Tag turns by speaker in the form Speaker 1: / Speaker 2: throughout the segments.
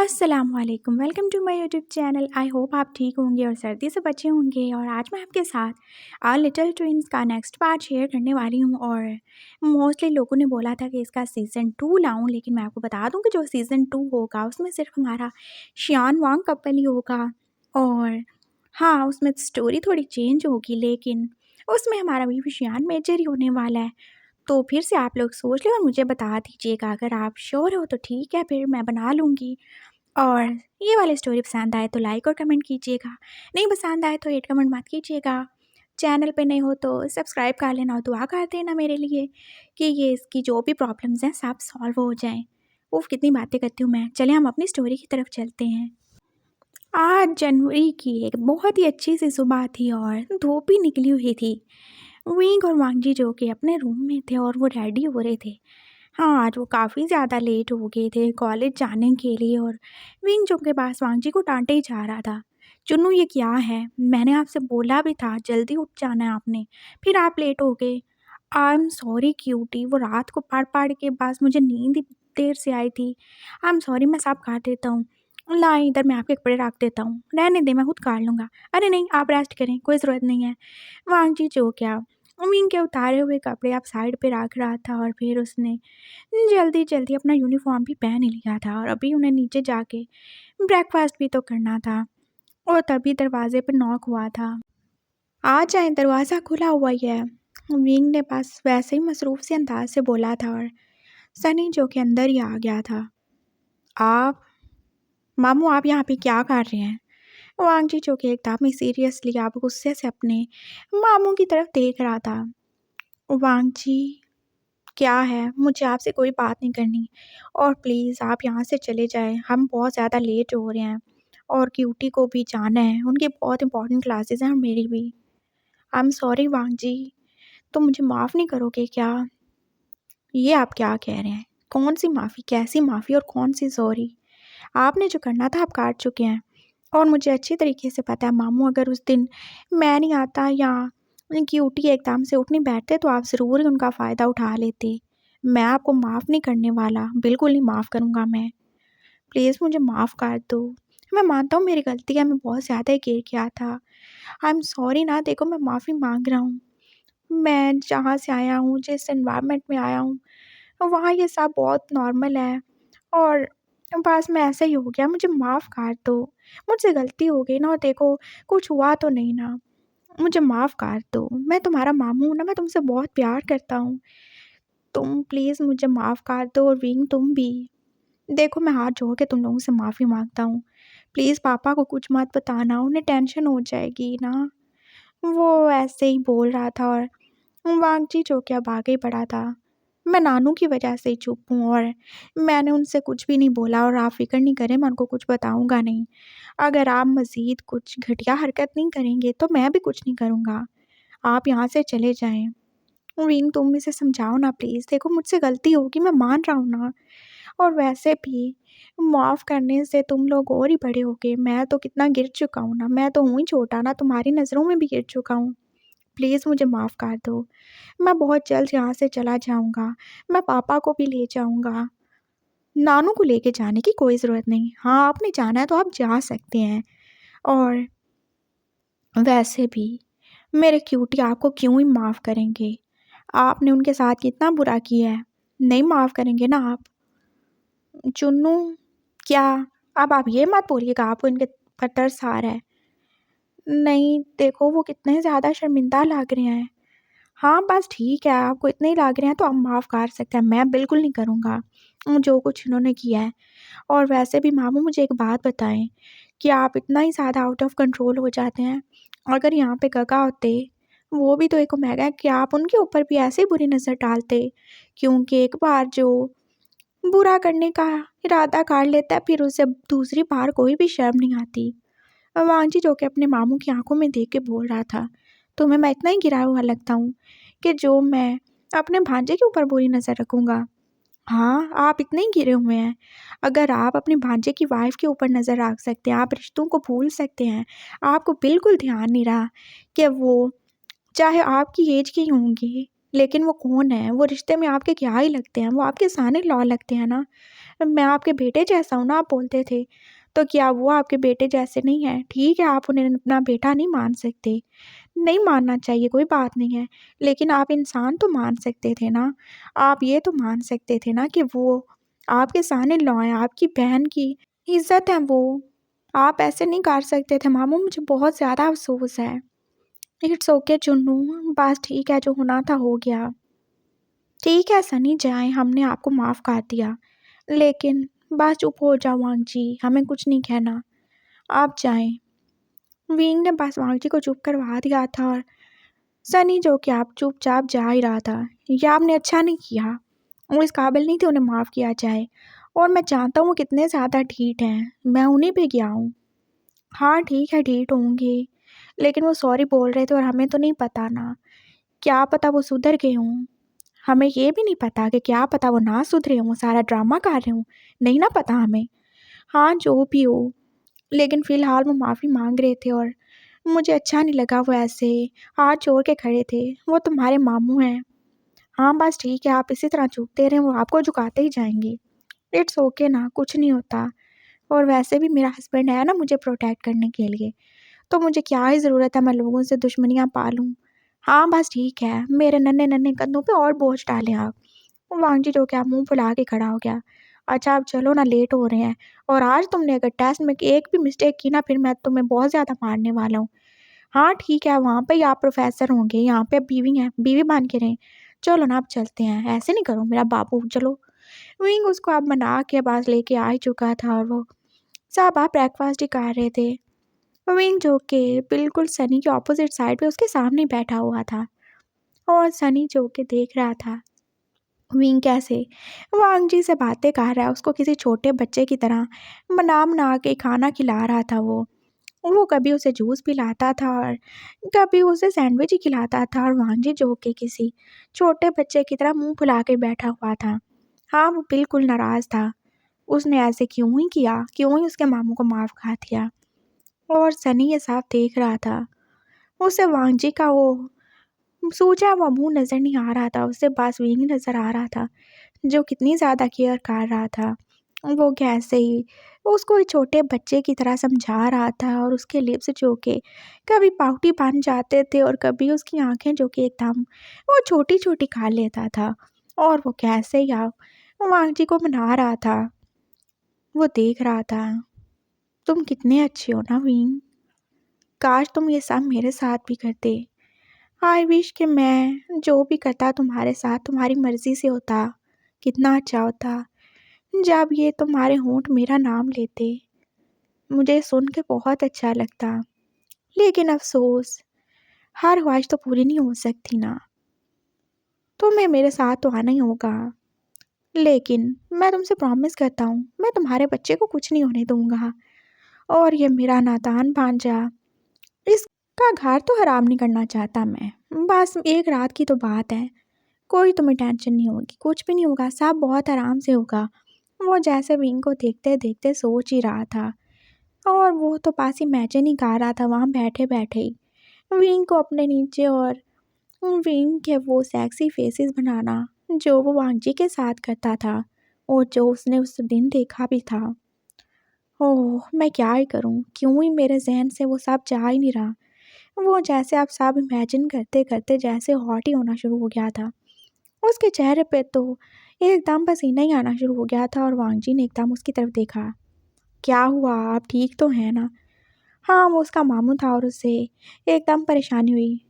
Speaker 1: अस्सलामुअलैकुम, welcome to my YouTube channel. I hope आप ठीक होंगे और सर्दी से बचे होंगे। और आज मैं आपके साथ लिटिल ट्विंस का नेक्स्ट पार्ट शेयर करने वाली हूँ। और मोस्टली लोगों ने बोला था कि इसका सीज़न 2 लाऊं, लेकिन मैं आपको बता दूं कि जो सीज़न 2 होगा उसमें सिर्फ हमारा शियान वांग कपल ही होगा। और हाँ, उसमें स्टोरी थोड़ी चेंज होगी, लेकिन उसमें हमारा भी शियान मेजर ही होने वाला है। तो फिर से आप लोग सोच लें और मुझे बता दीजिएगा। अगर आप श्योर हो तो ठीक है, फिर मैं बना लूँगी। और ये वाली स्टोरी पसंद आए तो लाइक और कमेंट कीजिएगा, नहीं पसंद आए तो हेट कमेंट मत कीजिएगा। चैनल पे नहीं हो तो सब्सक्राइब कर लेना और दुआ कर देना मेरे लिए कि ये इसकी जो भी प्रॉब्लम्स हैं सब सॉल्व हो जाएं। उफ, कितनी बातें करती हूँ मैं। चलिए हम अपनी स्टोरी की तरफ चलते हैं। आज जनवरी की एक बहुत ही अच्छी सी सुबह थी और धूप भी निकली हुई थी। विंग और वांगजी जो कि अपने रूम में थे और वो रेडी हो रहे थे। हाँ, आज वो काफ़ी ज़्यादा लेट हो गए थे कॉलेज जाने के लिए। और विंग जो के पास वांगजी को डांटे ही जा रहा था। चुन्नू, ये क्या है? मैंने आपसे बोला भी था जल्दी उठ जाना है आपने, फिर आप लेट हो गए। आई एम सॉरी क्यूटी, वो रात को पढ़ पढ़ के बस मुझे नींद ही देर से आई थी। आई एम सॉरी, मैं सब काट देता हूँ। ला इधर, मैं आपके कपड़े रख देता हूँ। रहने दे, मैं खुद काट लूँगा। अरे नहीं, आप रेस्ट करें, कोई ज़रूरत नहीं है। वांगजी जो क्या विंग के उतारे हुए कपड़े आप साइड पे रख रहा था और फिर उसने जल्दी जल्दी अपना यूनिफॉर्म भी पहन ही लिया था। और अभी उन्हें नीचे जाके ब्रेकफास्ट भी तो करना था। और तभी दरवाजे पर नॉक हुआ था। आ जाए, दरवाज़ा खुला हुआ ही है। विंग ने बस वैसे ही मसरूफ़ से अंदाज से बोला था और सनी जो कि अंदर ही आ गया था। आप मामू, आप यहाँ पे क्या कर रहे हैं? वांगजी जो कि एकदम ही सीरियसली आप गुस्से से अपने मामू की तरफ देख रहा था। वांगजी, क्या है? मुझे आपसे कोई बात नहीं करनी और प्लीज़ आप यहाँ से चले जाएँ, हम बहुत ज़्यादा लेट हो रहे हैं और क्यूटी को भी जाना है, उनकी बहुत इंपॉर्टेंट क्लासेस हैं और मेरी भी। आई एम सॉरी वांगजी, तुम मुझे माफ़ नहीं करोगे क्या? ये आप क्या कह रहे हैं? कौन-सी माफ़ी, कैसी माफ़ी और कौन-सी सॉरी? आपने जो करना था आप कर चुके हैं। और मुझे अच्छी तरीके से पता है मामू, अगर उस दिन मैं नहीं आता या क्यूटी एकदम से उठ नहीं बैठते तो आप ज़रूर ही उनका फ़ायदा उठा लेते। मैं आपको माफ़ नहीं करने वाला, बिल्कुल नहीं माफ़ करूँगा मैं। प्लीज़ मुझे माफ़ कर दो। मैं मानता हूँ मेरी गलती है, मैं बहुत ज़्यादा ही केयर किया था। आई एम सॉरी ना, देखो मैं माफ़ी माँग रहा हूँ। मैं जहाँ से आया हूँ, जिस एनवायरनमेंट में आया हूँ, वहाँ ये सब बहुत नॉर्मल है और बस मैं ऐसा ही हो गया, मुझे माफ़ कर दो। मुझसे गलती हो गई ना, और देखो कुछ हुआ तो नहीं ना, मुझे माफ़ कर दो। मैं तुम्हारा मामू हूँ ना, मैं तुमसे बहुत प्यार करता हूँ। तुम प्लीज़ मुझे माफ़ कर दो और विंग तुम भी। देखो मैं हाथ जोड़ के तुम लोगों से माफ़ी माँगता हूँ। प्लीज़ पापा को कुछ मत बताना, उन्हें टेंशन हो जाएगी ना। वो ऐसे ही बोल रहा था और वांगजी जो कि अब आगे बढ़ा था। मैं नानू की वजह से ही चुप हूँ और मैंने उनसे कुछ भी नहीं बोला और आप फ़िक्र नहीं करें, मैं उनको कुछ बताऊँगा नहीं। अगर आप मज़ीद कुछ घटिया हरकत नहीं करेंगे तो मैं भी कुछ नहीं करूँगा। आप यहाँ से चले जाएँ। विंग, तुम इसे समझाओ ना प्लीज़। देखो मुझसे गलती होगी, मैं मान रहा हूँ ना। और वैसे भी माफ़ करने से तुम लोग और ही बड़े होगे। मैं तो कितना गिर चुका हूँ ना, मैं तो हूँ ही छोटा ना, तुम्हारी नज़रों में भी गिर चुका हूँ। प्लीज़ मुझे माफ़ कर दो। मैं बहुत जल्द यहाँ से चला जाऊँगा। मैं पापा को भी ले जाऊँगा। नानू को लेके जाने की कोई ज़रूरत नहीं। हाँ, आपने जाना है तो आप जा सकते हैं। और वैसे भी मेरे क्यूटी आपको क्यों ही माफ़ करेंगे? आपने उनके साथ कितना बुरा किया है। नहीं माफ़ करेंगे ना आप? चुन्नू, क्या? अब आप ये मत बोलिएगा आपको इनके पर तरस आ रहा है। नहीं, देखो वो कितने ज़्यादा शर्मिंदा लग रहे हैं। हाँ, बस ठीक है, आपको इतने ही लग रहे हैं तो आप माफ़ कर सकते हैं। मैं बिल्कुल नहीं करूँगा जो कुछ इन्होंने किया है। और वैसे भी मामू, मुझे एक बात बताएँ कि आप इतना ही ज़्यादा आउट ऑफ़ कंट्रोल हो जाते हैं। अगर यहाँ पे गगा होते, वो भी तो एक ओमेगा है, क्या आप उनके ऊपर भी ऐसे ही बुरी नज़र डालते? क्योंकि एक बार जो बुरा करने का इरादा कर लेता है, फिर उसे दूसरी बार कोई भी शर्म नहीं आती। वांजी जो कि अपने मामू की आंखों में देख के बोल रहा था, तुम्हें मैं इतना ही गिरा हुआ लगता हूँ कि जो मैं अपने भांजे के ऊपर बुरी नज़र रखूँगा? हाँ, आप इतने ही गिरे हुए हैं। अगर आप अपने भांजे की वाइफ़ के ऊपर नज़र रख सकते हैं, आप रिश्तों को भूल सकते हैं। आपको बिल्कुल ध्यान नहीं रहा कि वो चाहे आपकी एज की ही होंगी, लेकिन वो कौन है? वो रिश्ते में आपके क्या ही लगते हैं? वो आपके सन-इन-लॉ लगते हैं ना। मैं आपके बेटे जैसा हूँ ना आप बोलते थे। तो क्या वो आपके बेटे जैसे नहीं हैं? ठीक है, आप उन्हें अपना बेटा नहीं मान सकते। नहीं मानना चाहिए, कोई बात नहीं है। लेकिन आप इंसान तो मान सकते थे ना। आप ये तो मान सकते थे ना कि वो आपके सन-इन-लॉ हैं, आपकी बहन की इज़्ज़त हैं वो। आप ऐसे नहीं कर सकते थे मामू, मुझे बहुत ज़्यादा अफ़सोस है। इट्स ओके चुन्नू, बस ठीक है, जो होना था हो गया। ठीक है सनी, जाएँ, हमने आपको माफ़ कर दिया। लेकिन बस चुप हो जाओ वांग जी, हमें कुछ नहीं कहना। आप जाएँ। विंग ने बस वांग जी को चुप करवा दिया था और सनी जो कि आप चुपचाप जा ही रहा था। ये आपने अच्छा नहीं किया। वो इस काबिल नहीं थे उन्हें माफ़ किया जाए और मैं जानता हूँ वो कितने ज़्यादा ढीठ हैं। मैं उन्हीं पे गया हूँ। हाँ, ठीक है, ढीठ होंगे, लेकिन वो सॉरी बोल रहे थे और हमें तो नहीं पता ना। क्या पता वो सुधर गए हों। हमें ये भी नहीं पता कि क्या पता वो ना सुधरे हों, सारा ड्रामा कर रहे हों। नहीं ना पता हमें। हाँ, जो भी हो, लेकिन फ़िलहाल वो माफ़ी माँग रहे थे और मुझे अच्छा नहीं लगा वो ऐसे हाथ जोड़ के खड़े थे। वो तुम्हारे मामू हैं। हाँ, बस ठीक है, आप इसी तरह झुकते रहें, वो आपको झुकाते ही जाएँगे। इट्स ओके ना, कुछ नहीं होता और वैसे भी मेरा हस्बैंड है ना मुझे प्रोटेक्ट करने के लिए, तो मुझे क्या ही ज़रूरत है मैं लोगों से दुश्मनियाँ पालूँ। हाँ, बस ठीक है, मेरे नन्हे-नन्हे कंधों पे और बोझ डालें आप। वो वांगजी जो क्या मुँह फुला के खड़ा हो गया। अच्छा अब चलो ना, लेट हो रहे हैं और आज तुमने अगर टेस्ट में एक भी मिस्टेक की ना फिर मैं तुम्हें बहुत ज़्यादा मारने वाला हूँ। हाँ, ठीक है, वहाँ पे ही आप प्रोफ़ेसर होंगे, यहाँ पे बीवी हैं, बीवी बन के रहें। चलो ना अब चलते हैं, ऐसे नहीं करो मेरा बाबू, चलो। विंग उसको अब मना के पास लेके आ ही चुका था और वो सब आप ब्रेकफ़ास्ट ही कर रहे थे। विंग जो कि बिल्कुल सनी के ऑपोज़िट साइड पे उसके सामने ही बैठा हुआ था और सनी जो कि देख रहा था विंग कैसे वांगजी से बातें कर रहा है, उसको किसी छोटे बच्चे की तरह बना-बना के खाना खिला रहा था वो। वो कभी उसे जूस पिलाता था और कभी उसे सैंडविच ही खिलाता था और वांजी जो कि किसी छोटे बच्चे की तरह मुंह फुला के बैठा हुआ था। हाँ, वो बिल्कुल नाराज़ था। उसने ऐसे क्यों ही किया? क्यों ही उसके मामू को माफ़ कर दिया? और सनी ये साफ देख रहा था। उसे वांजी का वो सूजा हुआ मुँह नज़र नहीं आ रहा था, उसे बस विंग नज़र आ रहा था, जो कितनी ज़्यादा केयर कर रहा था। वो कैसे ही उसको एक छोटे बच्चे की तरह समझा रहा था और उसके लिप्स जो कि कभी पाउटी बन जाते थे और कभी उसकी आँखें जो कि एकदम वो छोटी-छोटी खा लेता था और वो कैसे या वांग जी को मना रहा था। वो देख रहा था, तुम कितने अच्छे हो ना विंग, काश तुम ये सब मेरे साथ भी करते। आई विश कि मैं जो भी करता तुम्हारे साथ तुम्हारी मर्ज़ी से होता, कितना अच्छा होता। जब ये तुम्हारे होंठ मेरा नाम लेते, मुझे सुन के बहुत अच्छा लगता। लेकिन अफ़सोस, हर ख्वाहिश तो पूरी नहीं हो सकती ना। तुम्हें मेरे साथ तो आना ही होगा। लेकिन मैं तुमसे प्रॉमिस करता हूँ, मैं तुम्हारे बच्चे को कुछ नहीं होने दूँगा। और ये मेरा नादान भांजा, इसका घर तो हराम नहीं करना चाहता मैं। बस एक रात की तो बात है। कोई तुम्हें टेंशन नहीं होगी, कुछ भी नहीं होगा, सब बहुत आराम से होगा। वो जैसे विंग को देखते-देखते सोच ही रहा था और वो तो बस इमेजिन ही कर रहा था वहाँ बैठे-बैठे ही। विंग को अपने नीचे और विंग के वो सेक्सी फेसेस बनाना जो वो वांगजी के साथ करता था और जो उसने उस दिन देखा भी था। ओह! मैं क्या ही करूँ? क्यों ही मेरे ज़हन से वो सब जा ही नहीं रहा। वो जैसे आप सब इमेजिन करते-करते जैसे हॉट ही होना शुरू हो गया था। उसके चेहरे पे तो एकदम पसीना ही आना शुरू हो गया था और वांगजी ने एकदम उसकी तरफ देखा। क्या हुआ? आप ठीक तो हैं ना? हाँ, वो उसका मामू था और उसे एकदम परेशानी हुई।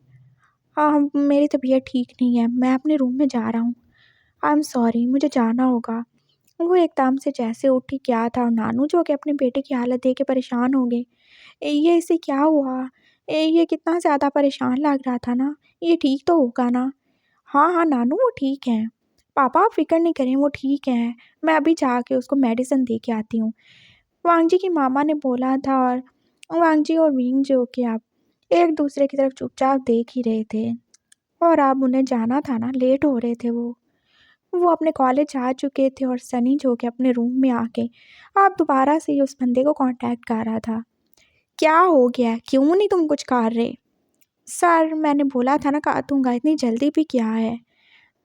Speaker 1: हाँ, मेरी तबीयत ठीक नहीं है, मैं अपने रूम में जा रहा हूँ। आई एम सॉरी, मुझे जाना होगा। वो एकदम से जैसे उठ ही गया था और नानू जो कि अपने बेटे की हालत देख के परेशान हो गए। ये इसे क्या हुआ? ये कितना ज़्यादा परेशान लग रहा था ना, ये ठीक तो होगा ना? हाँ, हाँ, नानू वो ठीक हैं। पापा आप फ़िक्र नहीं करें, वो ठीक हैं। मैं अभी जाके उसको मेडिसिन दे के आती हूँ। वांगजी की मामा ने बोला था और वांगजी और विंग जो कि अब एक-दूसरे की तरफ चुपचाप देख ही रहे थे और अब उन्हें जाना था ना, लेट हो रहे थे वो। वो अपने कॉलेज आ चुके थे और सनी जो कि अपने रूम में आके अब दोबारा से उस बंदे को कॉन्टैक्ट कर रहा था। क्या हो गया है? क्यों नहीं तुम कुछ कर रहे? सर मैंने बोला था ना काटूँगा, इतनी जल्दी भी क्या है?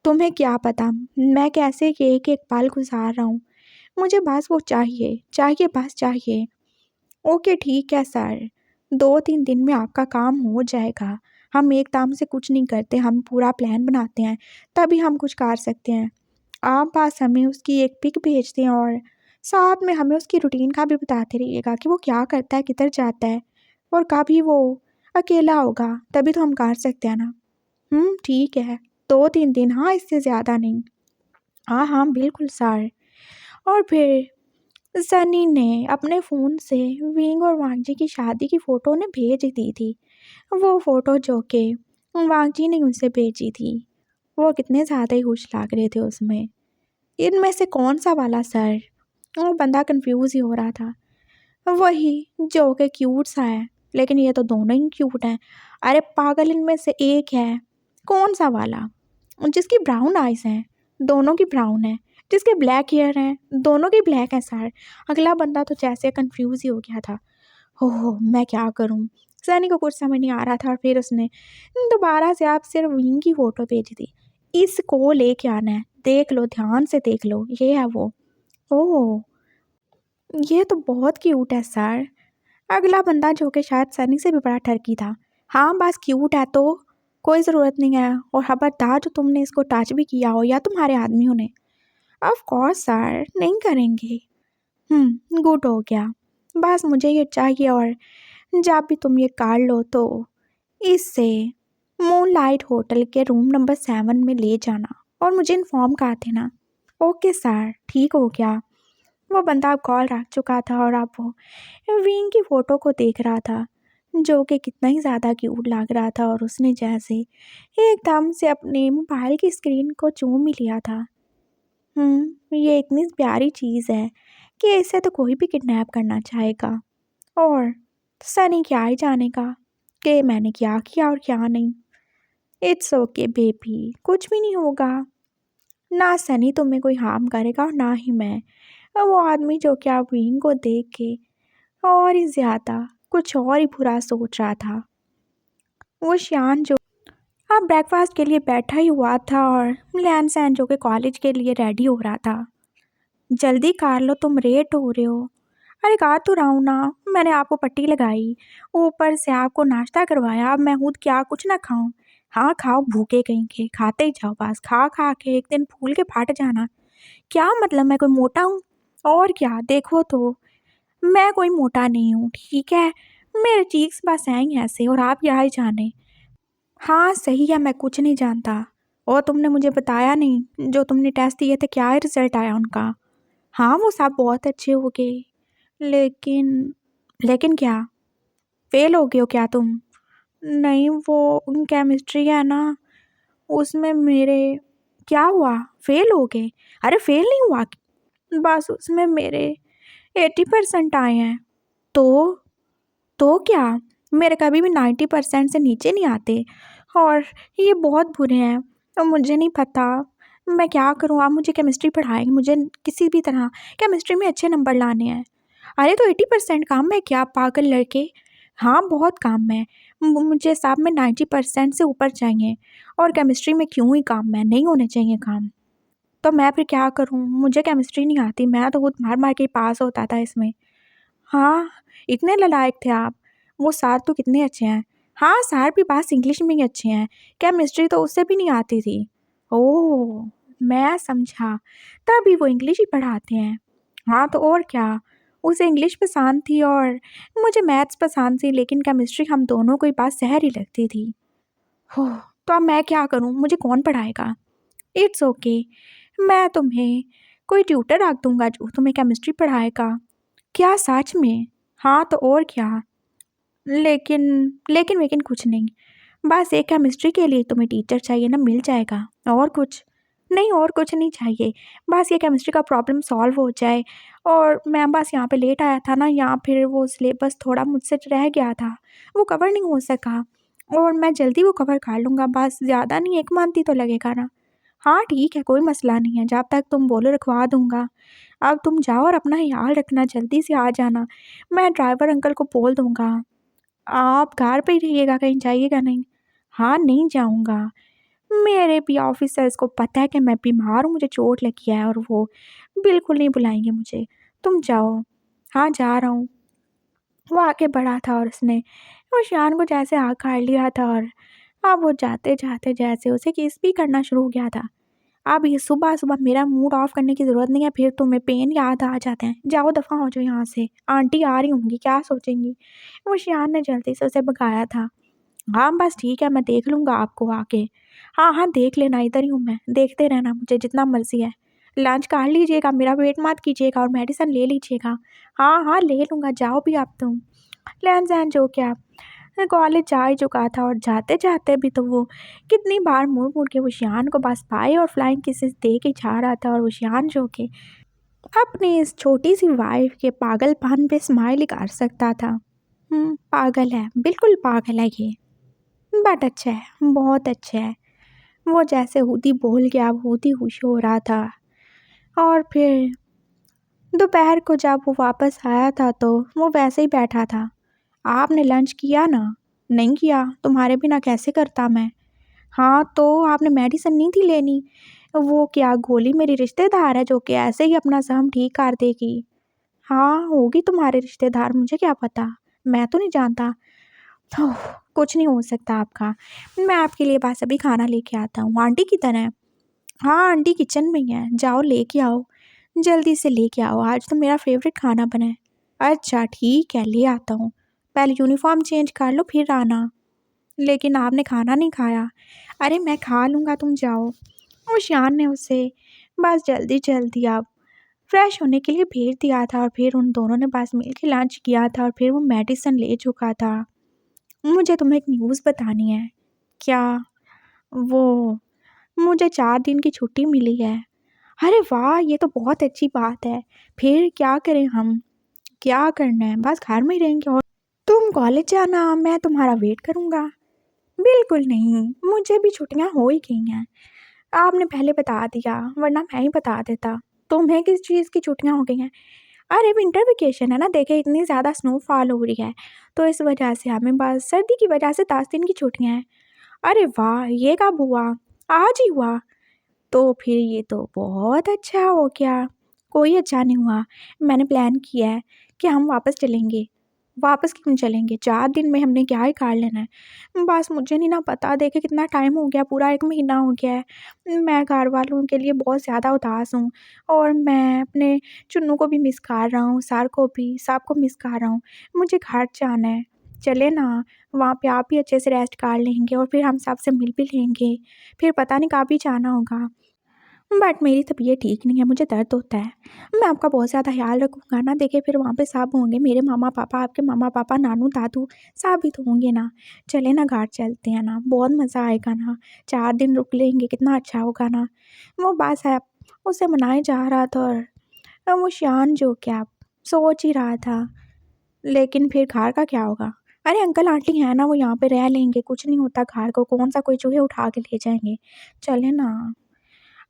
Speaker 1: तुम्हें क्या पता मैं कैसे एक-एक पल गुज़ार रहा हूँ। मुझे बस वो चाहिए, चाहिए बस चाहिए। ओके ठीक है सर, 2-3 दिन में आपका काम हो जाएगा। हम एकदम से कुछ नहीं करते, हम पूरा प्लान बनाते हैं, तभी हम कुछ कर सकते हैं। आप बस हमें उसकी एक पिक भेज दें और साथ में हमें उसकी रूटीन का भी बताते रहिएगा कि वो क्या करता है, किधर जाता है और कभी वो अकेला होगा, तभी तो हम कर सकते हैं ना। ठीक है, 2-3 दिन, हाँ, इससे ज़्यादा नहीं। हाँ, हाँ, बिल्कुल सर। और फिर सनी ने अपने फ़ोन से विंग और वांगजी की शादी की फ़ोटो उन्हें भेज दी थी। वो फ़ोटो जो कि वांगजी ने उनसे भेजी थी, वो कितने ज़्यादा ही खुश लग रहे थे उसमें। इनमें से कौन-सा वाला सर? वो बंदा कन्फ्यूज़ ही हो रहा था। वही जो कि क्यूट सा है, लेकिन ये तो दोनों ही क्यूट हैं। अरे पागल, इनमें से एक है। कौन-सा वाला? जिसकी ब्राउन आइज़ हैं, दोनों की ब्राउन है। जिसके ब्लैक हेयर हैं, दोनों की ब्लैक है सर। अगला बंदा तो जैसे कन्फ्यूज़ ही हो गया था। ओह! मैं क्या करूँ? सनी को कुछ समझ नहीं आ रहा था और फिर उसने दोबारा से आप सिर्फ विंग की फ़ोटो भेजी थी। इसको लेके आना है, देख लो, ध्यान से देख लो, ये है वो। ओह! ये तो बहुत क्यूट है सर। अगला बंदा जो कि शायद सनी से भी बड़ा ठरकी था। हाँ, बस क्यूट है तो कोई ज़रूरत नहीं है और खबरदार जो तुमने इसको टच भी किया हो या तुम्हारे आदमियों ने। ऑफ़ कोर्स सर, नहीं करेंगे। गुड हो गया। बस मुझे ये चाहिए और जब भी तुम ये कर लो तो इसे मूनलाइट होटल के रूम नंबर 7 में ले जाना और मुझे इन्फॉर्म कर देना। ओके सर, ठीक हो गया। वो बंदा अब कॉल रख चुका था और अब वो विंग की फ़ोटो को देख रहा था, जो कि कितना ही ज़्यादा क्यूट लग रहा था और उसने जैसे एकदम से अपने मोबाइल की स्क्रीन को चूम ही लिया था। ये इतनी प्यारी चीज़ है कि इसे तो कोई भी किडनैप करना चाहेगा और सनी क्या ही जानेगा कि मैंने क्या किया और क्या नहीं। इट्स ओके बेबी, कुछ भी नहीं होगा। ना सनी तुम्हें कोई हार्म करेगा और ना ही मैं। वो आदमी जो कि आप विंग को देख के और ही ज़्यादा कुछ और ही बुरा सोच रहा था। वो श्यान जो अब ब्रेकफास्ट के लिए बैठा ही हुआ था और लैनसैन जो कि कॉलेज के लिए रेडी हो रहा था। जल्दी कर लो, तुम लेट हो रहे हो। अरे कर तो रहा हूँ ना, मैंने आपको पट्टी लगाई, ऊपर से आपको नाश्ता करवाया, अब मैं खुद क्या कुछ ना खाऊं? हाँ खाओ, भूखे कहीं के, खाते ही जाओ, बस खा खा के एक दिन फूल के फट जाना। क्या मतलब, मैं कोई मोटा हूँ? और क्या, देखो तो मैं कोई मोटा नहीं हूँ, ठीक है? मेरे चीक्स बस हैं ही ऐसे और आप क्या ही जाने। हाँ सही है, मैं कुछ नहीं जानता। और तुमने मुझे बताया नहीं, जो तुमने टेस्ट दिए थे क्या रिजल्ट आया उनका? हाँ वो सब बहुत अच्छे हो गए, लेकिन लेकिन क्या? फेल हो गए हो क्या तुम? नहीं, वो केमिस्ट्री है ना, उसमें मेरे क्या हुआ? फेल हो गए? अरे फेल नहीं हुआ, बस उसमें मेरे 80% आए हैं। तो तो क्या? मेरे कभी भी 90% से नीचे नहीं आते और ये बहुत बुरे हैं। तो मुझे नहीं पता मैं क्या करूँ, आप मुझे केमिस्ट्री पढ़ाएंगे, मुझे किसी भी तरह केमिस्ट्री में अच्छे नंबर लाने हैं। अरे तो 80% काम है क्या पागल लड़के? हाँ बहुत काम है, मुझे सब में 90% से ऊपर चाहिए और केमिस्ट्री में क्यों ही काम है, नहीं होने चाहिए काम। तो मैं फिर क्या करूँ, मुझे केमिस्ट्री नहीं आती, मैं तो खुद मार मार के ही पास होता था इसमें। हाँ, इतने नालायक थे आप। वो सर तो कितने अच्छे हैं। हाँ, सर भी बस इंग्लिश में ही अच्छे हैं। केमिस्ट्री तो उससे भी नहीं आती थी। ओह! मैं समझा, तभी वो इंग्लिश ही पढ़ाते हैं। हाँ, तो और क्या। उसे इंग्लिश पसंद थी और मुझे मैथ्स पसंद थी, लेकिन केमिस्ट्री हम दोनों को ही बस ज़हर ही लगती थी। ओह! तो अब मैं क्या करूँ? मुझे कौन पढ़ाएगा? इट्स ओके, मैं तुम्हें कोई ट्यूटर रख दूँगा जो तुम्हें केमिस्ट्री पढ़ाएगा। क्या सच में? हाँ, तो और क्या। लेकिन लेकिन-वेकिन कुछ नहीं। बस एक केमिस्ट्री के लिए तुम्हें टीचर चाहिए ना, मिल जाएगा। और कुछ? नहीं, और कुछ नहीं चाहिए। बस ये केमिस्ट्री का प्रॉब्लम सॉल्व हो जाए और मैं बस यहाँ पे लेट आया था ना, यहाँ फिर वो सिलेबस थोड़ा मुझसे रह गया था, वो कवर नहीं हो सका और मैं जल्दी वो कवर कर लूँगा, बस ज़्यादा नहीं, 1 मंथ ही तो लगेगा ना। हाँ, ठीक है, कोई मसला नहीं है, जब तक तुम बोलो रखवा दूँगा। अब तुम जाओ और अपना ख़्याल रखना, जल्दी से आ जाना। मैं ड्राइवर अंकल को बोल दूँगा। आप घर पे ही रहिएगा, कहीं जाइएगा नहीं। हाँ, नहीं जाऊँगा। मेरे भी ऑफ़िसर्स को पता है कि मैं बीमार हूँ, मुझे चोट लगी है और वो बिल्कुल नहीं बुलाएँगे मुझे। तुम जाओ। हाँ, जा रहा हूँ। वो आगे बढ़ा था और उसने वो शियान को जैसे आकार लिया था और अब वो जाते-जाते जैसे उसे किस भी करना शुरू हो गया था। अब ये सुबह-सुबह मेरा मूड ऑफ करने की ज़रूरत नहीं है, फिर तुम्हें पेन याद आ जाते हैं। जाओ दफ़ा हो जाओ यहाँ से, आंटी आ रही होंगी, क्या सोचेंगी? वो शियान ने जल्दी से उसे भगाया था। हाँ, बस ठीक है, मैं देख लूँगा आपको आके। हाँ, हाँ, देख लेना, इधर ही हूँ मैं, देखते रहना मुझे जितना मर्ज़ी है। लंच कर लीजिएगा, मेरा वेट मत कीजिएगा और मेडिसिन ले लीजिएगा। हाँ, हाँ, ले लूँगा, जाओ भी आप तुम। लैन-सैन जो क्या कॉलेज जा ही चुका था और जाते-जाते भी तो वो कितनी बार मुड़-मुड़ के वो शियान को बस बाय और फ्लाइंग किसेस दे के जा रहा था और वो शियान जो कि अपनी इस छोटी-सी वाइफ़ के पागलपन पे स्माइल ही कर सकता था। पागल है, बिल्कुल पागल है ये। बट अच्छा है, बहुत अच्छा है। वो जैसे हूदी बोल गया, अब हूदी खुश हो रहा था और फिर दोपहर को जब वो वापस आया था तो वो वैसे ही बैठा था। आपने लंच किया ना? नहीं किया, तुम्हारे बिना कैसे करता मैं? हाँ, तो आपने मेडिसिन नहीं थी लेनी? वो क्या गोली मेरी रिश्तेदार है जो कि ऐसे ही अपना सहम ठीक कर देगी? हाँ, होगी तुम्हारे रिश्तेदार, मुझे क्या पता? मैं तो नहीं जानता। ओह! कुछ नहीं हो सकता आपका। मैं आपके लिए बस अभी खाना लेके आता हूँ। आंटी किधर हैं? हाँ, आंटी किचन में ही हैं। जाओ लेके आओ। जल्दी से लेके आओ, आज तो मेरा फ़ेवरेट खाना बना है। अच्छा ठीक है, ले आता हूँ। पहले यूनिफ़ॉर्म चेंज कर लो फिर आना। लेकिन आपने खाना नहीं खाया। अरे मैं खा लूँगा, तुम जाओ। और शियान ने उसे बस जल्दी-जल्दी अब फ्रेश होने के लिए भेज दिया था और फिर उन दोनों ने बस मिल के लंच किया था और फिर वो मेडिसिन ले चुका था। मुझे तुम्हें एक न्यूज़ बतानी है। क्या? वो मुझे 4 दिन की छुट्टी मिली है। अरे वाह! ये तो बहुत अच्छी बात है। फिर क्या करें हम? क्या करना है? बस घर में ही रहेंगे और तुम कॉलेज जाना, मैं तुम्हारा वेट करूँगा। बिल्कुल नहीं, मुझे भी छुट्टियाँ हो ही गई हैं। आपने पहले बता दिया, वरना मैं ही बता देता। तुम्हें किस चीज़ की छुट्टियाँ हो गई हैं? अरे विंटर वेकेशन है ना, देखिए इतनी ज़्यादा स्नोफॉल हो रही है, तो इस वजह से हमें बस सर्दी की वजह से 10 दिन की छुट्टियाँ हैं। अरे वाह! ये कब हुआ? आज ही हुआ? तो फिर ये तो बहुत अच्छा हो गया। कोई अच्छा नहीं हुआ। मैंने प्लान किया है कि हम वापस चलेंगे। वापस क्यों चलेंगे? 4 दिन में हमने क्या ही कर लेना है। बस मुझे नहीं ना पता, देखिए कितना टाइम हो गया, पूरा 1 महीना हो गया है। मैं घर वालों के लिए बहुत ज़्यादा उदास हूँ और मैं अपने चुन्नू को भी मिस कर रहा हूँ, सर को भी, सबको मिस कर रहा हूँ। मुझे घर जाना है। चलें ना, वहाँ पे आप भी अच्छे से रेस्ट कर लेंगे और फिर हम सबसे मिल भी लेंगे। फिर पता नहीं कब ही जाना होगा। बट मेरी तबीयत ठीक नहीं है, मुझे दर्द होता है। मैं आपका बहुत ज़्यादा ख़्याल रखूँगा ना, देखिए फिर वहाँ पे सब होंगे, मेरे मामा-पापा, आपके मामा-पापा, नानू-दादू सब भी तो होंगे ना। चलें ना घर चलते हैं ना, बहुत मज़ा आएगा ना, 4 दिन रुक लेंगे, कितना अच्छा होगा ना। वो बस है, उसे मनाए जा रहा था और वो शियान जो क्या सोच ही रहा था, लेकिन फिर घर का क्या होगा? अरे अंकल आंटी हैं ना, वो यहाँ पे रह लेंगे, कुछ नहीं होता घर को, कौन-सा कोई चूहे उठा के ले जाएँगे। चलें ना।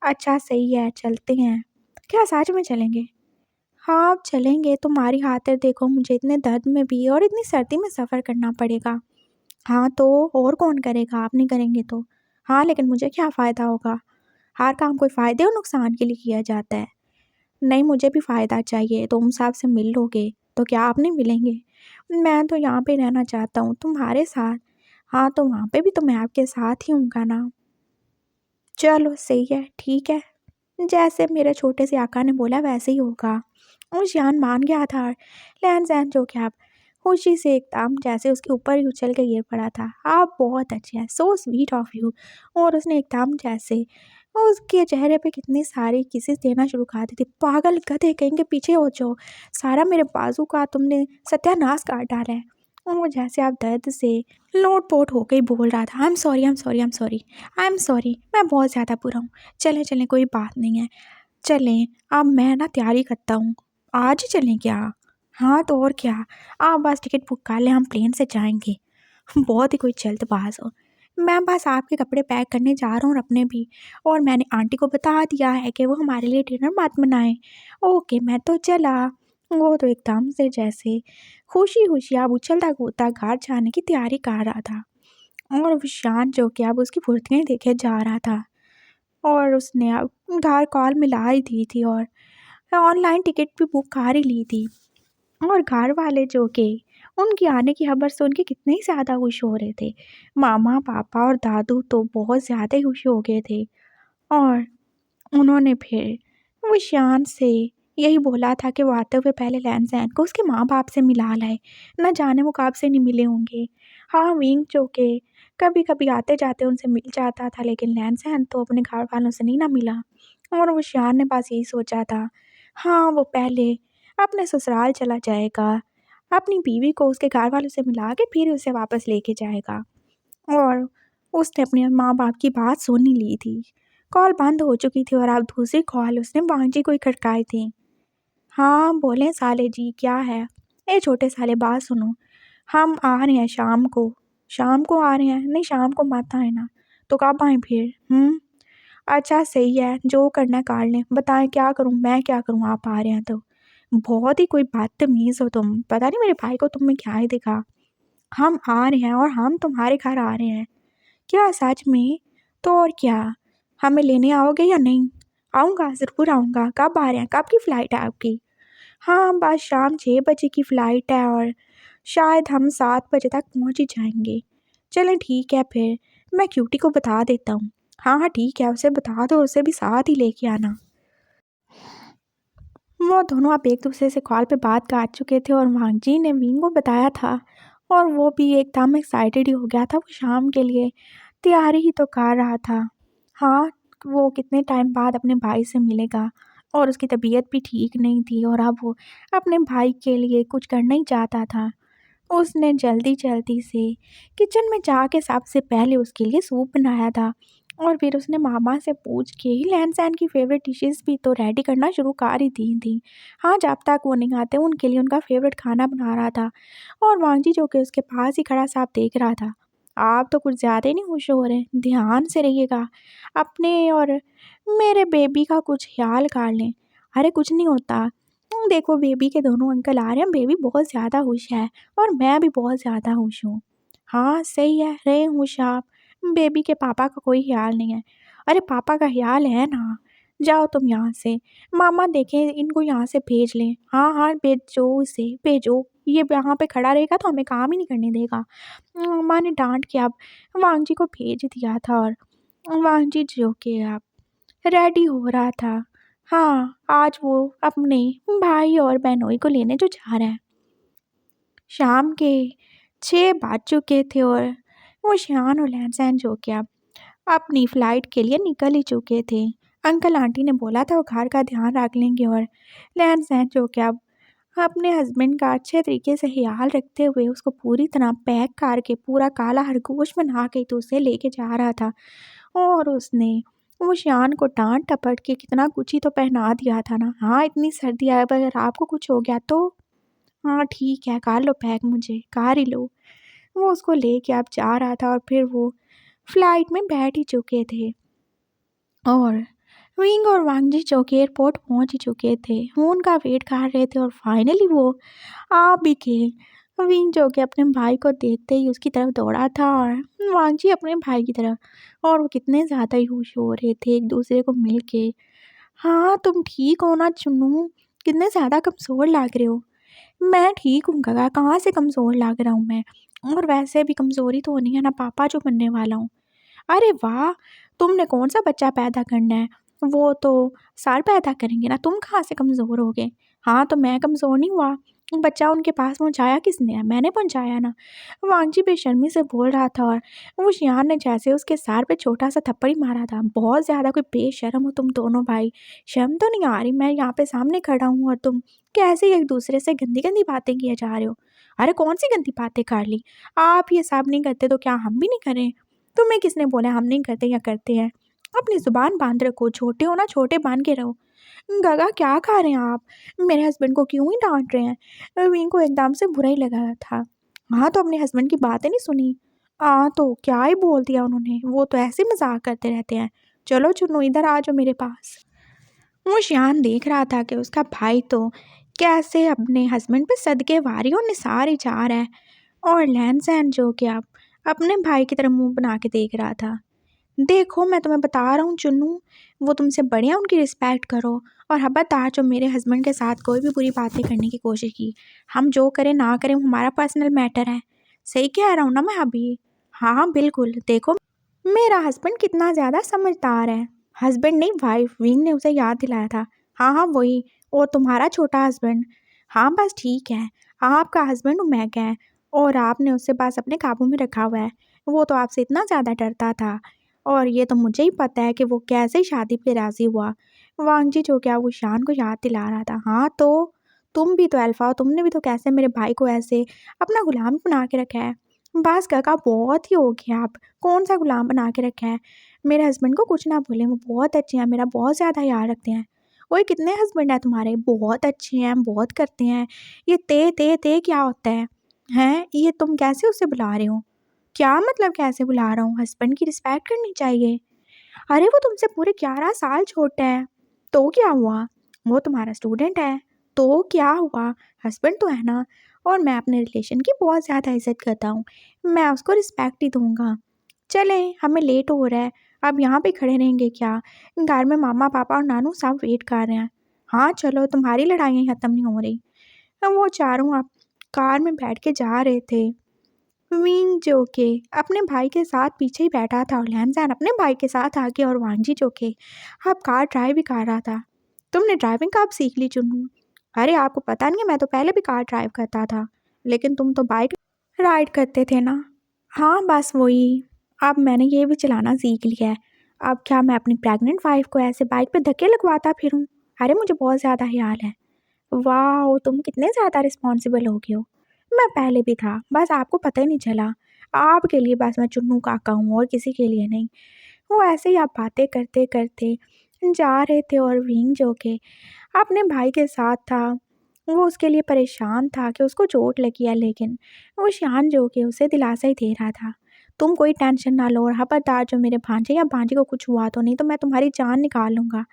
Speaker 1: अच्छा सही है, चलते हैं। क्या सच में चलेंगे? हाँ, अब चलेंगे, तुम्हारी खातिर देखो मुझे इतने दर्द में भी और इतनी सर्दी में सफ़र करना पड़ेगा। हाँ, तो और कौन करेगा? आप नहीं करेंगे तो। हाँ, लेकिन मुझे क्या फ़ायदा होगा? हर काम कोई फ़ायदे और नुकसान के लिए किया जाता है। नहीं, मुझे भी फ़ायदा चाहिए, तुम सबसे मिल लोगे, तो क्या आप नहीं मिलेंगे? मैं तो यहाँ पे रहना चाहता हूँ, तुम्हारे साथ। हाँ, तो वहाँ पे भी तो मैं आपके साथ ही हूँगा ना। चलो सही है, ठीक है। जैसे मेरे छोटे से आका ने बोला वैसे ही होगा। और शियान मान गया था। लहन-सहन जो कि आप खुशी से एकदम जैसे उसके ऊपर ही उछल के गिर पड़ा था। आप बहुत अच्छे हैं, सो स्वीट ऑफ यू। और उसने एकदम जैसे उसके चेहरे पे कितनी सारी किसेस देना शुरू कर दी थी। पागल गधे कहीं के पीछे हो जाओ, सारा मेरे बाजू का तुमने सत्यानाश कर डाला है। और वो जैसे आप दर्द से लोट-पोट हो के बोल रहा था, I am sorry, I am sorry, I am sorry, I am sorry, मैं बहुत ज़्यादा बुरा हूँ। चलें, चलें, कोई बात नहीं है। चलें, अब मैं ना तैयारी करता हूँ। आज ही चलें क्या? हाँ, तो और क्या। आप बस टिकट बुक कर लें, हम प्लेन से जाएँगे। बहुत ही कोई जल्दबाज़ हो। मैं बस आपके कपड़े पैक करने जा रहा हूँ और अपने भी। और मैंने आंटी को बता दिया है कि वो हमारे लिए डिनर मत बनाएँ। ओके, मैं तो चला। वो तो एकदम से जैसे खुशी-खुशी अब उछलता-कूदता घर जाने की तैयारी कर रहा था। और विशान जो कि अब उसकी फुर्तियाँ देखे जा रहा था और उसने अब घर कॉल मिला ही दी थी और ऑनलाइन टिकट भी बुक कर ही ली थी। और घर वाले जो कि उनके आने की खबर सुन के कितने ही ज़्यादा खुश हो रहे थे। मामा, पापा और दादू तो बहुत ज़्यादा ही खुश हो गए थे और उन्होंने फिर विशान से यही बोला था कि वो आते हुए पहले लैन-सैन को उसके माँ-बाप से मिला लाए, ना जाने वो कब से नहीं मिले होंगे। हाँ, विंग जो कि कभी-कभी आते-जाते उनसे मिल जाता था लेकिन लैन-सैन तो अपने घर वालों से नहीं ना मिला और विशान ने बस यही सोचा था, हाँ, वो पहले अपने ससुराल चला जाएगा, अपनी बीवी को उसके घर वालों से मिला के फिर उसे वापस लेके जाएगा। और उसने अपने माँ-बाप की बात सुन ही ली थी। कॉल बंद हो चुकी थी और अब दूसरी कॉल उसने वांजी को ही खटकाई थी। हाँ, बोलें साले जी क्या है? ए छोटे साले बात सुनो, हम आ रहे हैं शाम को। शाम को आ रहे हैं? नहीं शाम को मत आना। तो कब आएँ फिर? अच्छा सही है, जो करना है कर लें। बताएँ क्या करूँ? मैं क्या करूँ आप आ रहे हैं तो? बहुत ही कोई बदतमीज़ हो तुम। पता नहीं मेरे भाई को तुम में क्या ही दिखा। हम आ रहे हैं और हम तुम्हारे घर आ रहे हैं। क्या सच में? तो और क्या? हमें लेने आओगे या नहीं? आऊँगा, ज़रूर आऊँगा। कब आ रहे हैं? कब की फ़्लाइट है आपकी? हाँ, बस शाम 6 बजे की फ़्लाइट है और शायद हम 7 बजे तक पहुँच ही जाएँगे। चलें ठीक है फिर, मैं क्यूटी को बता देता हूँ। हाँ, हाँ ठीक है, उसे बता दो, उसे भी साथ ही लेके आना। वो दोनों अब एक-दूसरे से कॉल पे बात कर चुके थे और वांगजी ने विंग को बताया था और वो भी एकदम एक्साइटेड ही हो गया था, वो शाम के लिए तैयारी ही तो कर रहा था। हाँ, वो कितने टाइम बाद अपने भाई से मिलेगा और उसकी तबीयत भी ठीक नहीं थी और अब वो अपने भाई के लिए कुछ करना ही चाहता था। उसने जल्दी-जल्दी से किचन में जाके सबसे पहले उसके लिए सूप बनाया था और फिर उसने मामा से पूछ के ही लहन-सहन की फ़ेवरेट डिशेज़ भी तो रेडी करना शुरू कर ही दी थी। हाँ, जब तक वो नहीं आते उनके लिए उनका फ़ेवरेट खाना बना रहा था और वांगजी जो कि उसके पास ही खड़ा साफ देख रहा था। आप तो कुछ ज़्यादा ही नहीं खुश हो रहे, ध्यान से रहिएगा। अपने और मेरे बेबी का कुछ ख़्याल कर लें। अरे कुछ नहीं होता। देखो बेबी के दोनों अंकल आ रहे हैं, बेबी बहुत ज़्यादा खुश है और मैं भी बहुत ज़्यादा खुश हूँ। हाँ, सही है, रहे खुश आप। बेबी के पापा का कोई ख़्याल नहीं है। अरे पापा का ख़्याल है ना, जाओ तुम यहाँ से। मामा देखें इनको यहाँ से भेज लें। हाँ, हाँ, भेजो इसे, भेजो। ये यहाँ पे खड़ा रहेगा तो हमें काम ही नहीं करने देगा। माँ ने डाँट के अब वांगजी को भेज दिया था और वांगजी जो कि अब रेडी हो रहा था। हाँ, आज वो अपने भाई और बहनोई को लेने जो जा रहा है। शाम के 6 बज चुके थे और वो शान और लहन-सहन जो कि अब अपनी फ़्लाइट के लिए निकल ही चुके थे। अंकल आंटी ने बोला था वो घर का ध्यान रख लेंगे और लहन-सहन जो कि अब अपने हस्बैंड का अच्छे तरीके से ख़्याल रखते हुए उसको पूरी तरह पैक करके पूरा काला खरगोश बना के तो उसे लेके जा रहा था। और उसने वो शान को डाँट-डपट के कितना कुछ ही तो पहना दिया था ना। हाँ, इतनी सर्दी है अब अगर आपको कुछ हो गया तो? हाँ, ठीक है कर लो पैक मुझे, कर ही लो। वो उसको लेके अब जा रहा था और फिर वो फ्लाइट में बैठ ही चुके थे और विंग और वांगजी जो कि एयरपोर्ट पहुंच ही चुके थे। वो उनका वेट कर रहे थे और फाइनली वो आ भी गए। विंग जो कि अपने भाई को देखते ही उसकी तरफ दौड़ा था और वांगजी अपने भाई की तरफ और वो कितने ज़्यादा ही खुश हो रहे थे एक दूसरे को मिल के। हाँ, तुम ठीक हो ना चुन्नू? कितने ज़्यादा कमज़ोर लग रहे हो। मैं ठीक हूँ काका, कहाँ से कमज़ोर लग रहा हूँ मैं? और वैसे भी कमज़ोरी तो होनी है ना, पापा जो बनने वाला हूँ। अरे वाह! तुमने कौन-सा बच्चा पैदा करना है? वो तो सर पैदा करेंगे ना, तुम कहाँ से कमज़ोर हो गए? हाँ, तो मैं कमज़ोर नहीं हुआ। बच्चा उनके पास पहुँचाया किसने है? मैंने पहुँचाया ना। वांगजी बेशर्मी से बोल रहा था और वो शियान ने जैसे उसके सर पे छोटा-सा थप्पड़ ही मारा था। बहुत ज़्यादा कोई बेशर्म हो तुम दोनों भाई। शर्म तो नहीं आ रही? मैं यहाँ पे सामने खड़ा हूँ और तुम कैसे एक-दूसरे से गंदी-गंदी बातें किए जा रहे हो? अरे कौन-सी गंदी बातें कर ली? आप ये सब नहीं करते तो क्या हम भी नहीं करें? तुम्हें किसने बोला हम नहीं करते या करते हैं? अपनी ज़ुबान बाँध रखो, छोटे हो ना छोटे बन के रहो। गगा क्या खा रहे हैं आप? मेरे हस्बैंड को क्यों ही डाँट रहे हैं? विंग को एकदम से बुरा ही लगा था। हाँ, तो अपने हस्बैंड की बातें नहीं सुनी? तो क्या ही बोल दिया उन्होंने? वो तो ऐसे ही मज़ाक करते रहते हैं। चलो चुन्नू इधर आ जाओ मेरे पास। वो शियान देख रहा था कि उसका भाई तो कैसे अपने हस्बैंड पे सदके वारी और निसार ही जा रहा है और लहन-सहन जो कि अब अपने भाई की तरफ मुँह बना के देख रहा था। देखो मैं तुम्हें बता रहा हूँ चुन्नू, वो तुमसे बड़े हैं, उनकी रिस्पेक्ट करो। और खबरदार जो मेरे हस्बैंड के साथ कोई भी बुरी बातें करने की कोशिश की, हम जो करें ना करें वो हमारा पर्सनल मैटर है। सही कह रहा हूँ ना मैं अभी? हाँ हाँ बिल्कुल। देखो मेरा हस्बैंड कितना ज़्यादा समझदार है। हस्बैंड नहीं, वाइफ, विंग ने उसे याद दिलाया था। हाँ हाँ वही। और तुम्हारा छोटा हस्बैंड? हाँ बस ठीक है। आपका हस्बैंड मैं क्या है, और आपने उससे बस अपने काबू में रखा हुआ है। वो तो आपसे इतना ज़्यादा डरता था, और ये तो मुझे ही पता है कि वो कैसे शादी पे राज़ी हुआ। वांगजी जो क्या वो शान को याद दिला रहा था। हाँ तो तुम भी तो अल्फा हो, तुमने भी तो कैसे मेरे भाई को ऐसे अपना गुलाम बना के रखा है। बस काका बहुत ही हो गया, आप कौन सा गुलाम बना के रखा है। मेरे हस्बैंड को कुछ ना बोले, वो बहुत अच्छे हैं, मेरा बहुत ज़्यादा ख्याल रखते हैं। ओए कितने हस्बैंड हैं तुम्हारे? बहुत अच्छे हैं, बहुत करते हैं। ये ते ते ते क्या होता है? हैं ये तुम कैसे उसे बुला रहे हो? क्या मतलब कैसे बुला रहा हूँ? हस्बैंड की रिस्पेक्ट करनी चाहिए। अरे वो तुमसे पूरे 11 साल छोटा है। तो क्या हुआ? वो तुम्हारा स्टूडेंट है। तो क्या हुआ? हस्बैंड तो है ना। और मैं अपने रिलेशन की बहुत ज़्यादा इज्जत करता हूँ, मैं उसको रिस्पेक्ट ही दूंगा। चले, हमें लेट हो रहा है। अब यहाँ पे खड़े रहेंगे क्या? घर में मामा पापा और नानू सब वेट कर रहे हैं। हाँ चलो, तुम्हारी लड़ाइयाँ ख़त्म नहीं हो रही। अब वो चारों आप कार में बैठ के जा रहे थे। विंग जो के अपने भाई के साथ पीछे ही बैठा था, और लैनजैन अपने भाई के साथ आगे, और वांगजी जो के अब कार ड्राइव भी कर रहा था। तुमने ड्राइविंग कब सीख ली चुन्नू? अरे आपको पता नहीं है, मैं तो पहले भी कार ड्राइव करता था, लेकिन तुम तो बाइक राइड करते थे ना। हाँ बस वही, अब मैंने ये भी चलाना सीख लिया है। अब क्या मैं अपनी प्रेग्नेंट वाइफ को ऐसे बाइक पे धक्के लगवाता फिरूं? अरे मुझे बहुत ज़्यादा ख्याल है। वाह तुम कितने ज़्यादा रिस्पॉन्सिबल हो गए हो। मैं पहले भी था, बस आपको पता ही नहीं चला। आपके लिए बस मैं चुन्नू काका हूँ, और किसी के लिए नहीं। वो ऐसे ही आप बातें करते करते जा रहे थे, और विंग जो के अपने भाई के साथ था। वो उसके लिए परेशान था कि उसको चोट लगी है, लेकिन वो शान जो के उसे दिलासा ही दे रहा था। तुम कोई टेंशन ना लो, और खबरदार जो मेरे भांजे या भांजी को कुछ हुआ तो नहीं तो मैं तुम्हारी जान निकाल लूँगा।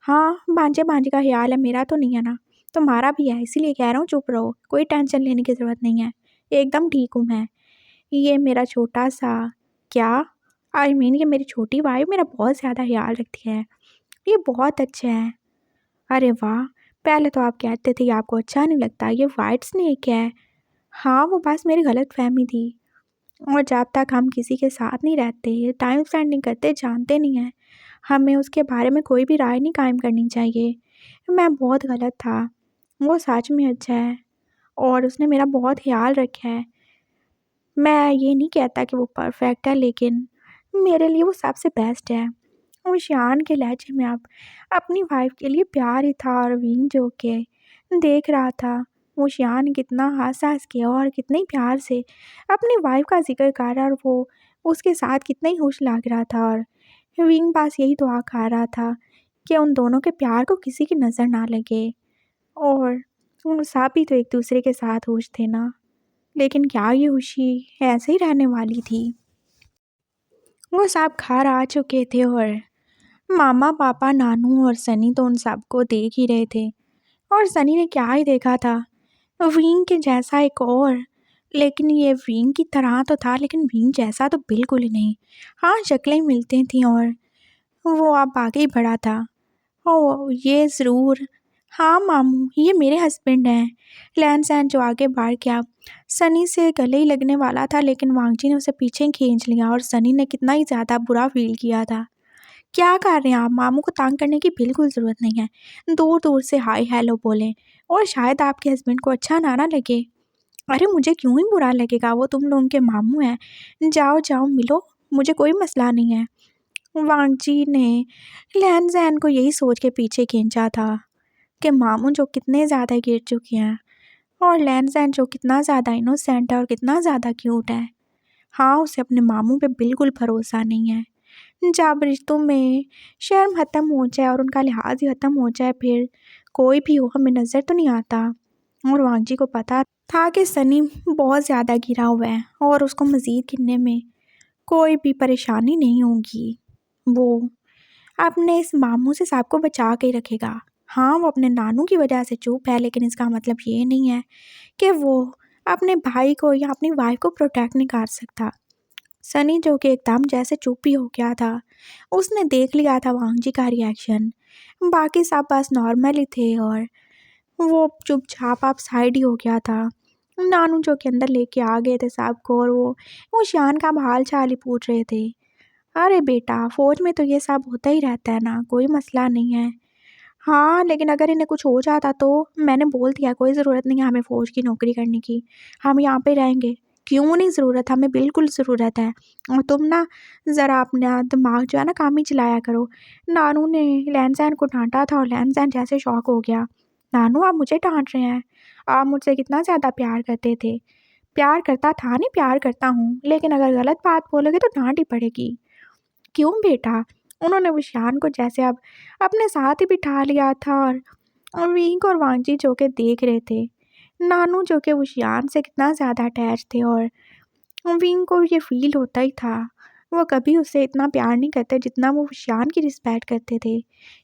Speaker 1: हाँ भांजे भांजी का ख्याल है, मेरा तो नहीं है ना। तुम्हारा भी है, इसीलिए कह रहा हूँ चुप रहो, कोई टेंशन लेने की ज़रूरत नहीं है। एकदम ठीक हूँ मैं। ये मेरा छोटा सा, क्या ये मेरी छोटी वाइफ मेरा बहुत ज़्यादा ख्याल रखती है। ये बहुत अच्छा है। अरे वाह! पहले तो आप कहते थे ये आपको अच्छा नहीं लगता, ये व्हाइट स्नेक है। हाँ, वो बस मेरी गलतफ़हमी थी। और जब तक हम किसी के साथ नहीं रहते, टाइम स्पेंड नहीं करते, जानते नहीं हैं, हमें उसके बारे में कोई भी राय नहीं कायम करनी चाहिए। मैं बहुत गलत था। वो सच में अच्छा है, और उसने मेरा बहुत ख़्याल रखा है। मैं ये नहीं कहता कि वो परफ़ेक्ट है, लेकिन मेरे लिए वो सबसे बेस्ट है। वो शान के लहजे में अब अपनी वाइफ के लिए प्यार ही था, और विंग जो के देख रहा था वो शान कितना हंस के और कितने ही प्यार से अपनी वाइफ का जिक्र कर रहा, और वो उसके साथ कितना ही खुश लग रहा था। और विंग पास यही दुआ कर रहा था कि उन दोनों के प्यार को किसी की नज़र ना लगे, और वो सब भी तो एक दूसरे के साथ खुश थे ना। लेकिन क्या ये खुशी ऐसे ही रहने वाली थी? वो सब घर आ चुके थे, और मामा पापा नानू और सनी तो उन सबको देख ही रहे थे। और सनी ने क्या ही देखा था, विंग के जैसा एक और। लेकिन ये विंग की तरह तो था, लेकिन विंग जैसा तो बिल्कुल ही नहीं। हाँ शक्लें मिलती थीं, और वो अब आगे ही बढ़ा था। ओह ये ज़रूर, हाँ मामू ये मेरे हस्बैंड हैं। लैन सैन जो आगे बढ़ गया, सनी से गले ही लगने वाला था, लेकिन वांगजी ने उसे पीछे ही खींच लिया, और सनी ने कितना ही ज़्यादा बुरा फील किया था। क्या कर रहे हैं आप? मामू को तंग करने की बिल्कुल ज़रूरत नहीं है। दूर दूर से हाय हेलो बोलें, और शायद आपके हस्बैंड को अच्छा ना लगे। अरे मुझे क्यों ही बुरा लगेगा, वो तुम लोगों के मामू हैं। जाओ जाओ मिलो, मुझे कोई मसला नहीं है। वांगजी ने लैन जैन को यही सोच के पीछे खींचा था कि मामू जो कितने ज़्यादा गिर चुके हैं, और लैन जैन जो कितना ज़्यादा इनोसेंट है और कितना ज़्यादा क्यूट है। हाँ उसे अपने मामू पे बिल्कुल भरोसा नहीं है। जब रिश्तों में शर्म ख़त्म हो जाए और उनका लिहाज ही ख़त्म हो जाए, फिर कोई भी हो हमें नज़र तो नहीं आता। और वांगजी को पता था कि सनी बहुत ज़्यादा गिरा हुआ है, और उसको मज़ीद गिरने में कोई भी परेशानी नहीं होगी। वो अपने इस मामू से सबको बचा के ही रखेगा। हाँ वो अपने नानू की वजह से चुप है, लेकिन इसका मतलब ये नहीं है कि वो अपने भाई को या अपनी वाइफ को प्रोटेक्ट नहीं कर सकता। सनी जो कि एकदम जैसे चुप ही हो गया था। उसने देख लिया था वांगजी का रिएक्शन। बाकी सब बस नॉर्मल ही थे और वो चुपचाप आप साइड ही हो गया था। नानू जो कि अंदर लेके आ गए थे सबको और वो शान का हाल चाल ही पूछ रहे थे। अरे बेटा, फौज में तो ये सब होता ही रहता है ना, कोई मसला नहीं है। हाँ, लेकिन अगर इन्हें कुछ हो जाता तो? मैंने बोल दिया कोई ज़रूरत नहीं है हमें फ़ौज की नौकरी करने की, हम यहाँ पे रहेंगे। क्यों नहीं ज़रूरत, हमें बिल्कुल ज़रूरत है। और तुम ना ज़रा अपना दिमाग जो है ना काम ही चलाया करो। नानू ने लैन-सैन को डाँटा था और लैन-सैन जैसे शॉक हो गया। नानू, आप मुझे डाँट रहे हैं? आप मुझसे कितना ज़्यादा प्यार करते थे। प्यार करता था नहीं, प्यार करता हूँ, लेकिन अगर गलत बात बोलोगे तो डाँट ही पड़ेगी। क्यों बेटा? उन्होंने विशान को जैसे अब अपने साथ ही बिठा लिया था और विंक और वांगजी जो के देख रहे थे। नानू जो कि विशान से कितना ज़्यादा अटैच थे और विंक को ये फील होता ही था। वो कभी उससे इतना प्यार नहीं करते जितना वो विशान की रिस्पेक्ट करते थे।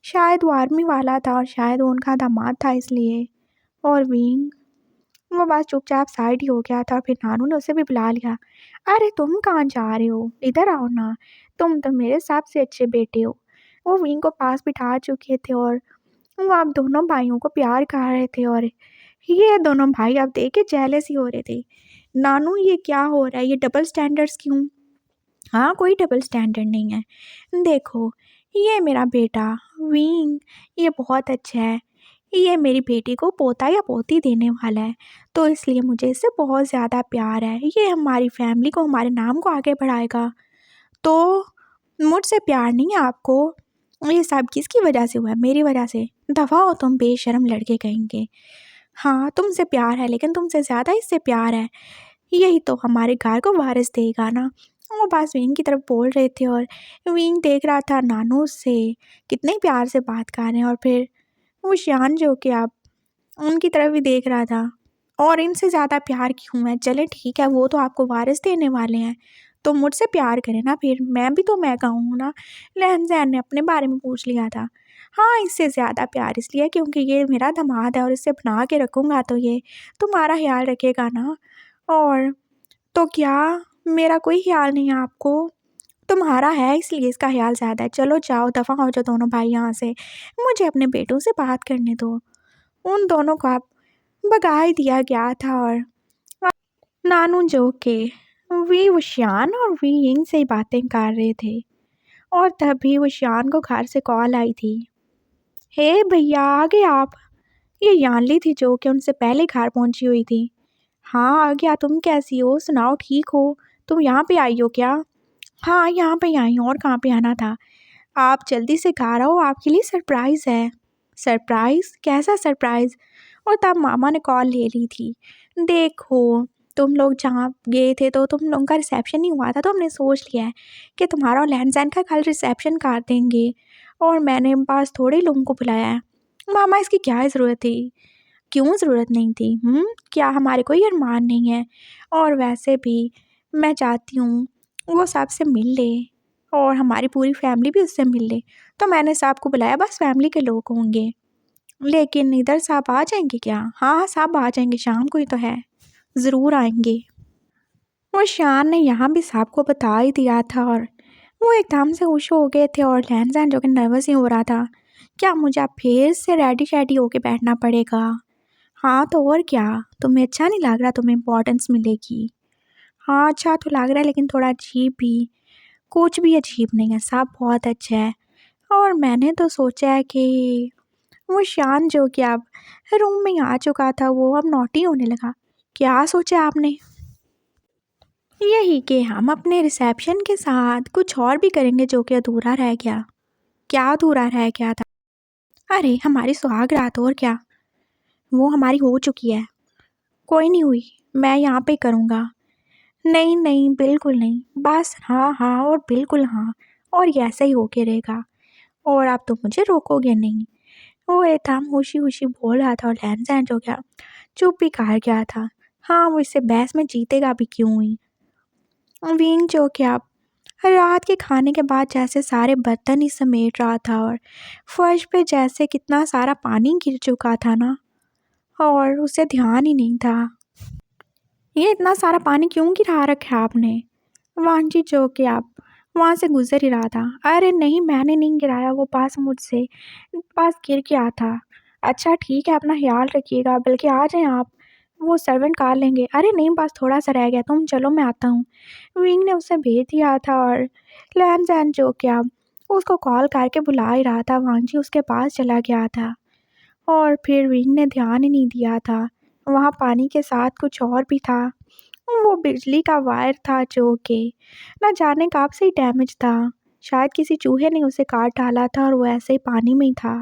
Speaker 1: शायद वो आर्मी वाला था और शायद वो उनका दामाद था इसलिए। और विंक, वो बस चुपचाप साइड ही हो गया था और फिर नानू ने उसे भी बुला लिया। अरे तुम कहाँ जा रहे हो? इधर आओ ना, तुम तो मेरे सबसे अच्छे बेटे हो। वो विंग को पास बिठा चुके थे और वो अब दोनों भाइयों को प्यार कर रहे थे और ये दोनों भाई अब देख के जेलस ही हो रहे थे। नानू, ये क्या हो रहा है? ये डबल स्टैंडर्ड्स क्यों? हाँ, कोई डबल स्टैंडर्ड नहीं है। देखो, ये मेरा बेटा विंग, ये बहुत अच्छा है। ये मेरी बेटी को पोता या पोती देने वाला है, तो इसलिए मुझे इससे बहुत ज़्यादा प्यार है। ये हमारी फैमिली को, हमारे नाम को आगे बढ़ाएगा। तो मुझसे प्यार नहीं है आपको? ये सब किसकी वजह से हुआ है? मेरी वजह से। दफ़ा हो तुम बेशर्म लड़के कहेंगे। हाँ, तुमसे प्यार है, लेकिन तुमसे ज़्यादा इससे प्यार है। यही तो हमारे घर को वारिस देगा ना। वो बस विंग की तरफ बोल रहे थे और विंग देख रहा था नानू से कितने प्यार से बात कर रहे हैं और फिर वो शान जो कि आप उनकी तरफ भी देख रहा था। और इनसे ज़्यादा प्यार क्यों है? चले ठीक है, वो तो आपको वारिस देने वाले हैं, तो मुझसे प्यार करें ना फिर, मैं भी तो मैं कहूँ ना। लहन-सहन ने अपने बारे में पूछ लिया था। हाँ, इससे ज़्यादा प्यार इसलिए क्योंकि ये मेरा दामाद है और इसे बना के रखूँगा तो ये तुम्हारा ख़्याल रखेगा ना। और तो क्या मेरा कोई ख़्याल नहीं है आपको? तुम्हारा है इसलिए इसका ख़्याल ज़्यादा है। चलो जाओ, दफ़ा हो जाओ दोनों भाई यहाँ से, मुझे अपने बेटों से बात करने दो। उन दोनों को अब भगा ही दिया गया था और नानू जो के वी वशियान और वी यिंग से ही बातें कर रहे थे और तभी वशियान को घर से कॉल आई थी। हे भैया, आ गए आप? ये यानली थी जो कि उनसे पहले घर पहुंची हुई थी। हाँ, आ गया। तुम कैसी हो? सुनाओ, ठीक हो? तुम यहाँ पे आई हो क्या? हाँ, यहाँ पे ही आई हूँ, और कहाँ पे आना था? आप जल्दी से घर आओ, आपके लिए सरप्राइज़ है। सरप्राइज़? कैसा सरप्राइज़? और तब मामा ने कॉल ले ली थी। देखो, तुम लोग जहाँ गए थे तो तुम लोगों का रिसेप्शन नहीं हुआ था, तो हमने सोच लिया है कि तुम्हारा और लहन-सहन का कल रिसेप्शन कर देंगे और मैंने बस थोड़े लोगों को बुलाया है। मामा, इसकी क्या ज़रूरत थी? क्यों ज़रूरत नहीं थी? क्या हमारे कोई अरमान नहीं है? और वैसे भी मैं चाहती हूँ वो सबसे मिल ले और हमारी पूरी फैमिली भी उससे मिल ले, तो मैंने सबको बुलाया, बस फैमिली के लोग होंगे। लेकिन इधर सब आ जाएँगे क्या? हाँ, हाँ, सब आ जाएँगे, शाम को ही तो है, ज़रूर आएँगे। और शान ने यहाँ भी सबको बता ही दिया था और वो एकदम से खुश हो गए थे और लहन-सहन जो कि नर्वस ही हो रहा था। क्या मुझे अब फिर से रेडी-शेडी होके बैठना पड़ेगा? हाँ, तो और क्या? तुम्हें अच्छा नहीं लग रहा? तुम्हें इम्पोर्टेंस मिलेगी। हाँ, अच्छा तो लग रहा है लेकिन थोड़ा अजीब भी। कुछ भी अजीब नहीं है, सब बहुत अच्छा है। और मैंने तो सोचा है कि वो शान जो कि अब रूम में आ चुका था, वो अब नॉटी होने लगा। क्या सोचा आपने? यही कि हम अपने रिसेप्शन के साथ कुछ और भी करेंगे जो कि अधूरा रह गया। क्या अधूरा रह गया था? अरे, हमारी सुहाग रात, और क्या। वो हमारी हो चुकी है। कोई नहीं हुई, मैं यहाँ पे करूँगा। नहीं, नहीं, बिल्कुल नहीं। बस हाँ, हाँ और बिल्कुल हाँ, और ये ऐसा ही होके रहेगा और अब तो मुझे रोकोगे नहीं। वो एकदम खुशी-खुशी बोल रहा था और लहन-सहन जो क्या चुप ही कर गया था। हाँ, वो इससे बहस में जीतेगा भी क्यों ही। विंग जो कि अब रात के खाने के बाद जैसे सारे बर्तन ही समेट रहा था और फर्श पे जैसे कितना सारा पानी गिर चुका था ना, और उसे ध्यान ही नहीं था। ये इतना सारा पानी क्यों गिरा रखा है आपने? वांजी चौके आप वहाँ से गुजर ही रहा था। अरे नहीं, मैंने नहीं गिराया, वो पास गिर गया था। अच्छा ठीक है, अपना ख्याल रखिएगा, बल्कि आ जाएं आप, वो सर्वेंट कार लेंगे। अरे नहीं, बस थोड़ा सा रह गया, तुम चलो मैं आता हूँ। विंग ने उसे भेज दिया था और लैन सैन जो क्या उसको कॉल करके बुला ही रहा था। वांजी उसके पास चला गया था और फिर विंग ने ध्यान ही नहीं दिया था, वहाँ पानी के साथ कुछ और भी था। वो बिजली का वायर था जो कि ना जाने कब से ही डैमेज था। शायद किसी चूहे ने उसे काट डाला था और वो ऐसे ही पानी में ही था।